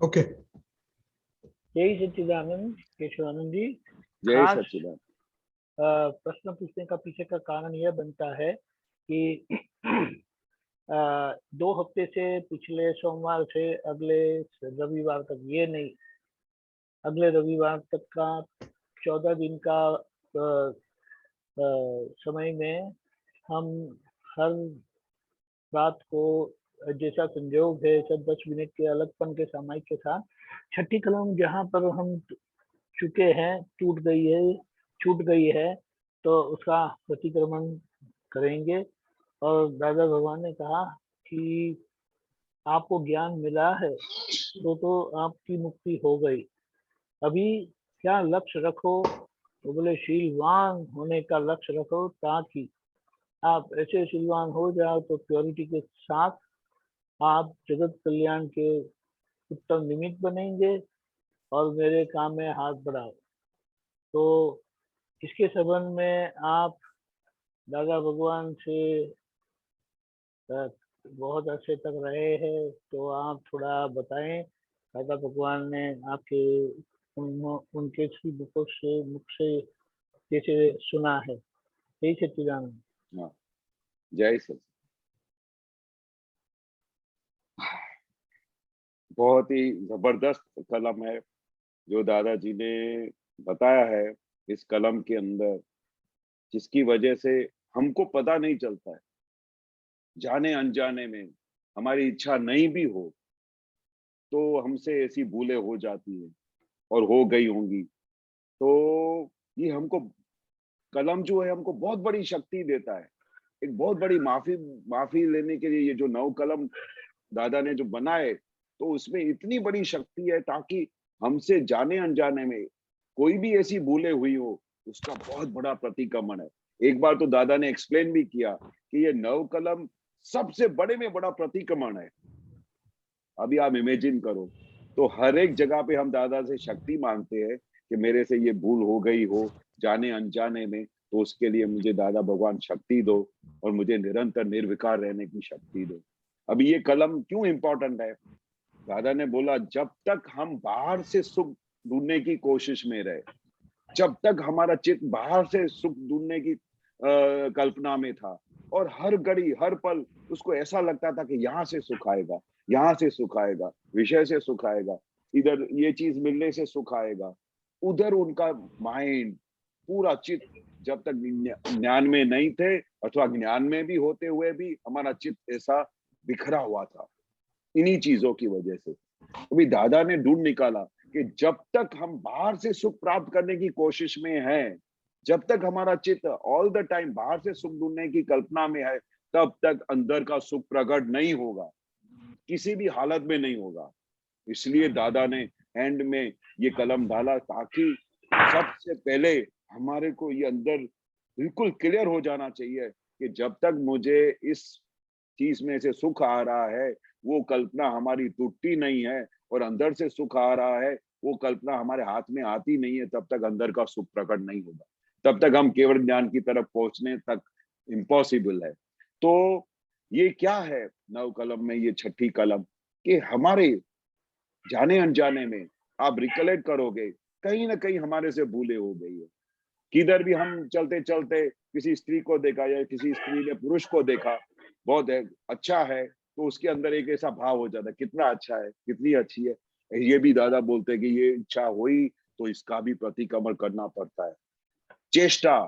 Okay. जय सच्चिदानंद केशवानंद जी। जय खास सच्चिदानंद। प्रश्न पूछने का पीछे का कारण यह बनता है कि 2 हफ्ते से पिछले सोमवार से अगले रविवार तक, ये नहीं, अगले रविवार तक का 14 दिन का समय में हम हर रात को, जैसा संयोग है, सब 10 मिनट के अलगपन के सामायिक के साथ छठी कलम जहाँ पर हम चुके हैं, छूट गई है, तो उसका प्रतिक्रमण करेंगे। और दादा भगवान ने कहा कि आपको ज्ञान मिला है तो आपकी मुक्ति हो गई। अभी क्या लक्ष्य रखो? तो बोले शीलवान होने का लक्ष्य रखो, ताकि आप ऐसे शीलवान हो जाओ तो प्योरिटी के साथ आप जगत कल्याण के उत्तम निमित्त बनेंगे और मेरे काम में हाथ बढ़ाओ। तो इसके संबंध में आप दादा भगवान से बहुत अर्से तक रहे हैं, तो आप थोड़ा बताएं दादा भगवान ने आपके उनके श्री मुख से कैसे सुना है। यही सच्चिदानंद। हाँ, जय सच। बहुत ही जबरदस्त कलम है जो दादाजी ने बताया है। इस कलम के अंदर जिसकी वजह से हमको पता नहीं चलता है, जाने अनजाने में हमारी इच्छा नहीं भी हो तो हमसे ऐसी भूलें हो जाती है और हो गई होंगी। तो ये हमको कलम जो है हमको बहुत बड़ी शक्ति देता है। एक बहुत बड़ी माफी लेने के लिए ये जो 9 कलम दादा ने जो बनाए, तो उसमें इतनी बड़ी शक्ति है ताकि हमसे जाने अनजाने में कोई भी ऐसी भूलें हुई हो, उसका बहुत बड़ा प्रतिक्रमण है। एक बार तो दादा ने एक्सप्लेन भी किया कि ये 9 कलम सबसे बड़े में बड़ा प्रतिक्रमण है। अभी आप इमेजिन करो, तो हर एक जगह पे हम दादा से शक्ति मांगते हैं कि मेरे से ये भूल हो गई हो जाने अनजाने में, तो उसके लिए मुझे दादा भगवान शक्ति दो और मुझे निरंतर निर्विकार रहने की शक्ति दो। अभी ये कलम क्यों इंपॉर्टेंट है? दादा ने बोला जब तक हम बाहर से सुख ढूंढने की कोशिश में रहे, जब तक हमारा चित्त बाहर से सुख ढूंढने की कल्पना में था और हर घड़ी हर पल उसको ऐसा लगता था कि यहाँ से सुख आएगा, यहाँ से सुख आएगा, विषय से सुख आएगा, इधर ये चीज मिलने से सुख आएगा, उधर उनका माइंड पूरा चित्त जब तक ज्ञान में नहीं थे अथवा ज्ञान में भी होते हुए भी हमारा चित्त ऐसा बिखरा हुआ था इन्हीं चीजों की वजह से। अभी दादा ने ढूंढ निकाला कि जब तक हम बाहर से सुख प्राप्त करने की कोशिश में हैं, जब तक हमारा चित्त ऑल द टाइम बाहर से सुख ढूंढने की कल्पना में है, तब तक अंदर का सुख प्रकट नहीं होगा, किसी भी हालत में नहीं होगा। इसलिए दादा ने एंड में ये कलम डाला ताकि सबसे पहले हमारे को ये अंदर बिल्कुल क्लियर हो जाना चाहिए कि जब तक मुझे इस चीज में से सुख आ रहा है, वो कल्पना हमारी टूटती नहीं है और अंदर से सुख आ रहा है, वो कल्पना हमारे हाथ में आती नहीं है, तब तक अंदर का सुख प्रकट नहीं होगा, तब तक हम केवल ज्ञान की तरफ पहुंचने तक इम्पॉसिबल है। तो ये क्या है 9 कलम में ये छठी कलम कि हमारे जाने अनजाने में आप रिकलेक्ट करोगे कहीं ना कहीं हमारे से भूले हो गई है। किधर भी हम चलते चलते किसी स्त्री को देखा या किसी स्त्री ने पुरुष को देखा, बहुत अच्छा है, तो उसके अंदर एक ऐसा भाव हो जाता है कितना अच्छा है, कितनी अच्छी है। ये भी दादा बोलते हैं कि ये इच्छा हुई तो इसका भी प्रतिक्रमण करना पड़ता है। चेष्टा,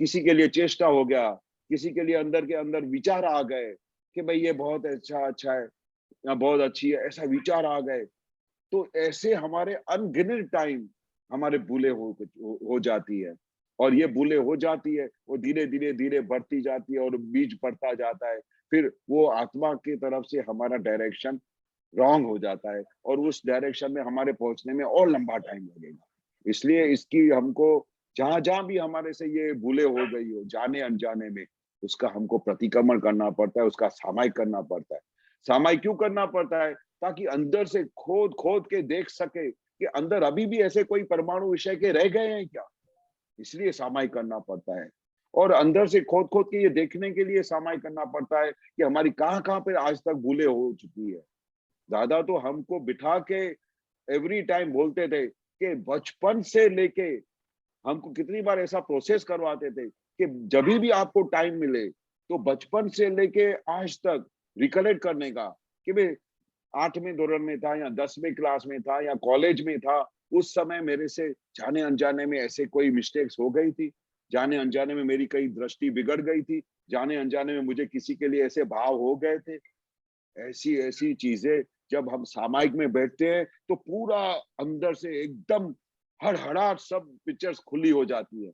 किसी के लिए चेष्टा हो गया, किसी के लिए अंदर के अंदर विचार आ गए कि भाई ये बहुत अच्छा है या बहुत अच्छी है, ऐसा विचार आ गए, तो ऐसे हमारे अनगिनत टाइम हमारे भूले हो जाती है और ये भूले हो जाती है, वो धीरे धीरे धीरे बढ़ती जाती है और बीज बढ़ता जाता है, फिर वो आत्मा की तरफ से हमारा डायरेक्शन रॉन्ग हो जाता है और उस डायरेक्शन में हमारे पहुंचने में और लंबा टाइम लगेगा। इसलिए इसकी हमको जहां जहां भी हमारे से ये भूले हो गई हो जाने अनजाने में, उसका हमको प्रतिक्रमण करना पड़ता है, उसका सामायिक करना पड़ता है। सामायिक क्यों करना पड़ता है? ताकि अंदर से खोद खोद के देख सके कि अंदर अभी भी ऐसे कोई परमाणु विषय के रह गए हैं क्या, इसलिए सामायिक करना पड़ता है। और अंदर से खोद खोद के ये देखने के लिए सामायिक करना पड़ता है कि हमारी कहाँ कहाँ पे आज तक भूले हो चुकी है। दादा तो हमको बिठा के एवरी टाइम बोलते थे कि बचपन से लेके हमको कितनी बार ऐसा प्रोसेस करवाते थे कि जब भी आपको टाइम मिले तो बचपन से लेके आज तक रिकलेक्ट करने का, कि भाई 8वें दौरान में था या 10वें क्लास में था या कॉलेज में था, उस समय मेरे से जाने अनजाने में ऐसे कोई मिस्टेक्स हो गई थी, जाने अनजाने में मेरी कई दृष्टि बिगड़ गई थी, जाने अनजाने में मुझे किसी के लिए ऐसे भाव हो गए थे। ऐसी ऐसी चीजें जब हम सामायिक में बैठते हैं तो पूरा अंदर से एकदम हड़हड़ाहट, सब पिक्चर्स खुली हो जाती है।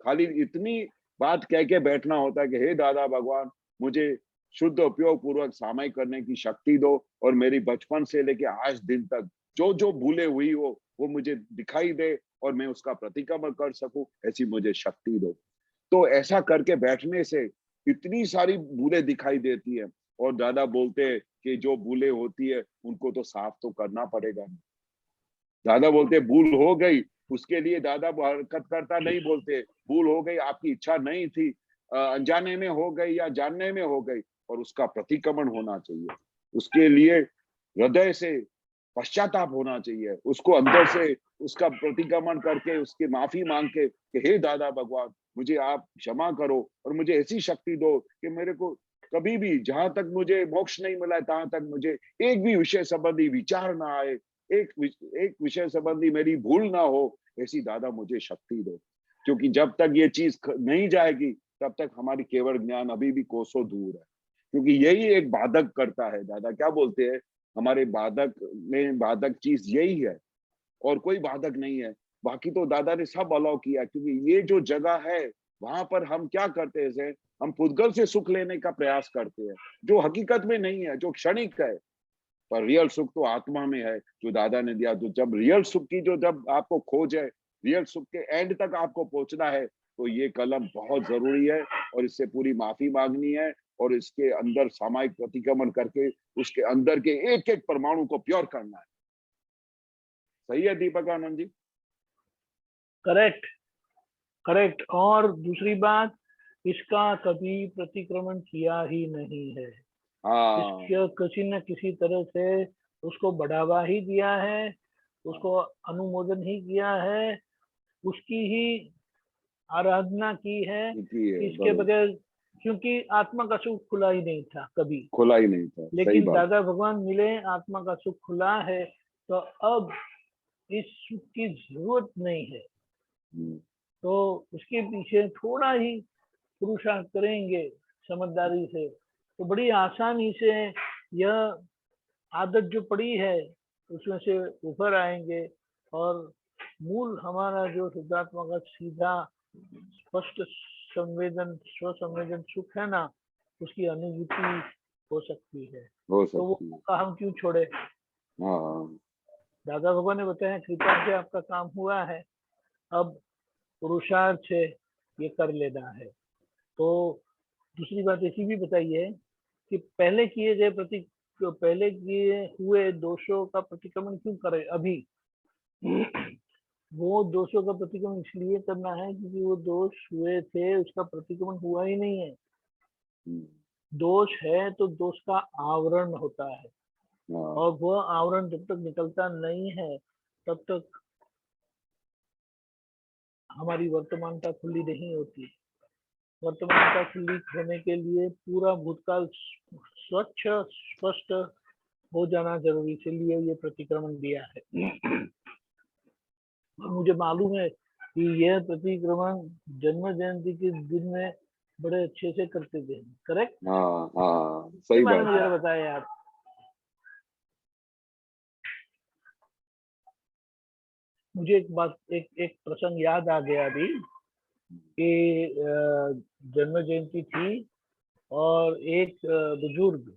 खाली इतनी बात कह के बैठना होता है कि हे दादा भगवान, मुझे शुद्ध उपयोग पूर्वक सामायिक करने की शक्ति दो और मेरी बचपन से लेके आज दिन तक जो जो भूले हुई हो वो मुझे दिखाई दे और मैं उसका प्रतिक्रमण कर सकूं, ऐसी मुझे शक्ति दो। तो ऐसा करके बैठने से इतनी सारी भूलें दिखाई देती है, और दादा बोलते हैं कि जो भूलें होती है उनको तो साफ तो करना पड़ेगा। दादा बोलते भूल हो गई, उसके लिए दादा हरकत करता नहीं बोलते, भूल हो गई, आपकी इच्छा नहीं थी, अनजाने में हो गई या जानने में हो गई, और उसका प्रतिक्रमण होना चाहिए। उसके लिए हृदय से पश्चाताप होना चाहिए, उसको अंदर से उसका प्रतिक्रमण करके उसकी माफी मांग के कि हे दादा भगवान, मुझे आप क्षमा करो और मुझे ऐसी शक्ति दो कि मेरे को कभी भी जहां तक मुझे मोक्ष नहीं मिला है तहां तक मुझे एक भी विषय संबंधी विचार ना आए, एक विषय संबंधी मेरी भूल ना हो, ऐसी दादा मुझे शक्ति दो। क्योंकि जब तक ये चीज नहीं जाएगी तब तक हमारी केवल ज्ञान अभी भी कोसों दूर है। क्योंकि यही एक बाधक करता है, दादा क्या बोलते हैं, हमारे बाधक में बाधक चीज यही है और कोई बाधक नहीं है। बाकी तो दादा ने सब अलाउ किया, क्योंकि ये जो जगह है वहां पर हम क्या करते हैं, हम पुद्गल से सुख लेने का प्रयास करते हैं, जो हकीकत में नहीं है, जो क्षणिक है। पर रियल सुख तो आत्मा में है जो दादा ने दिया। तो जब रियल सुख की जो जब आपको खोज है, रियल सुख के एंड तक आपको पहुंचना है, तो ये कलम बहुत जरूरी है और इससे पूरी माफी मांगनी है और इसके अंदर सामायिक प्रतिक्रमण करके उसके अंदर के एक एक परमाणु को प्योर करना है। सही है दीपक आनंद जी? Correct, correct. और दूसरी बात, इसका कभी प्रतिक्रमण किया ही नहीं है। हाँ, इसका किसी न किसी तरह से उसको बढ़ावा ही दिया है, उसको अनुमोदन ही किया है, उसकी ही आराधना की है। की है इसके बरोबर। बगैर, क्योंकि आत्मा का सुख खुला ही नहीं था कभी। खुला ही नहीं था, सही लेकिन बात। दादा भगवान मिले, आत्मा का सुख खुला है, तो अब इस सुख की जरूरत नहीं है। हम्म, तो उसके पीछे थोड़ा ही पुरुषार्थ करेंगे समझदारी से, तो बड़ी आसानी से यह आदत जो पड़ी है उसमें से ऊपर आएंगे। और मूल हमारा जो शुद्धात्मा का सीधा स्पष्ट संवेदन, स्व संवेदन सुख है ना, उसकी अनुभूति हो सकती है। हो तो वो सकती है। मौका हम क्यों छोड़े। हाँ, दादा भगवान ने बताया कृपा से आपका काम हुआ है, अब पुरुषार्थ से ये कर लेना है। तो दूसरी बात ऐसी भी बताई है कि पहले किए हुए दोषों का प्रतिक्रमण क्यों करे अभी। वो दोषों का प्रतिक्रमण इसलिए करना है क्योंकि वो दोष हुए थे, उसका प्रतिक्रमण हुआ ही नहीं है। हम्म, दोष है तो दोष का आवरण होता है, हाँ, और वह आवरण जब तक निकलता नहीं है तब तक हमारी वर्तमानता खुली नहीं होती। वर्तमानता खुली होने के लिए पूरा भूतकाल स्वच्छ स्पष्ट हो जाना जरूरी, इसलिए ये प्रतिक्रमण दिया है। और मुझे मालूम है कि यह प्रतिक्रमण जन्म जयंती के दिन में बड़े अच्छे से करते थे। करेक्ट, हाँ, हाँ, इसके सही बारे बात में है। जरा बताएं आप। मुझे एक बात, एक प्रसंग याद आ गया अभी कि जन्म जयंती थी और एक बुजुर्ग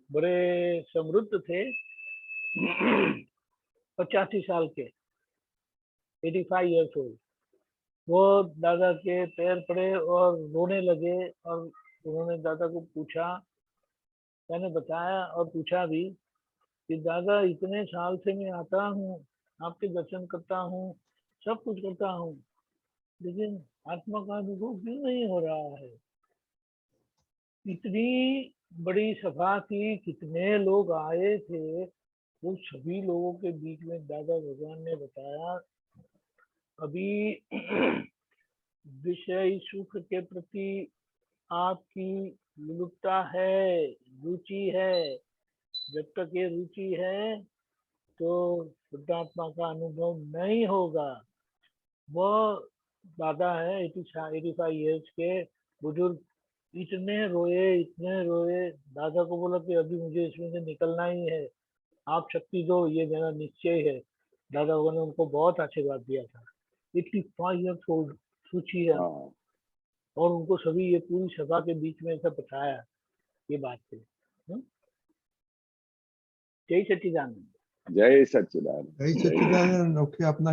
बड़े समृद्ध थे, 85 साल के, 85 ईयर्स ओल्ड। वो दादा के पैर पड़े और रोने लगे, और उन्होंने दादा को पूछा, मैंने बताया और पूछा भी कि दादा इतने साल से मैं आता हूँ, आपके दर्शन करता हूँ, सब कुछ करता हूँ, लेकिन आत्मा का अनुभव क्यों नहीं हो रहा है। इतनी बड़ी सभा थी, कितने लोग आए थे, तो सभी लोगों के बीच में दादा भगवान ने बताया, अभी विषय सुख के प्रति आपकी विलुप्तता है, रुचि है। जब तक ये रुचि है तो शुद्धात्मा का अनुभव नहीं होगा। वह दादा है 85 ईयर्स के बुजुर्ग, इतने रोए। दादा को बोला कि अभी मुझे इसमें से निकलना ही है, आप शक्ति दो, ये मेरा निश्चय है। दादा भगवान ने उनको बहुत आशीर्वाद दिया था। 85 ईयर्स ओल्ड सूची है, हाँ और उनको सभी ये पूरी सभा के बीच में ऐसा बताया ये बात थी। जय सच्चिदानंद। जय सच्चिदानंद। जय सच्चिदानंद। ओके, अपना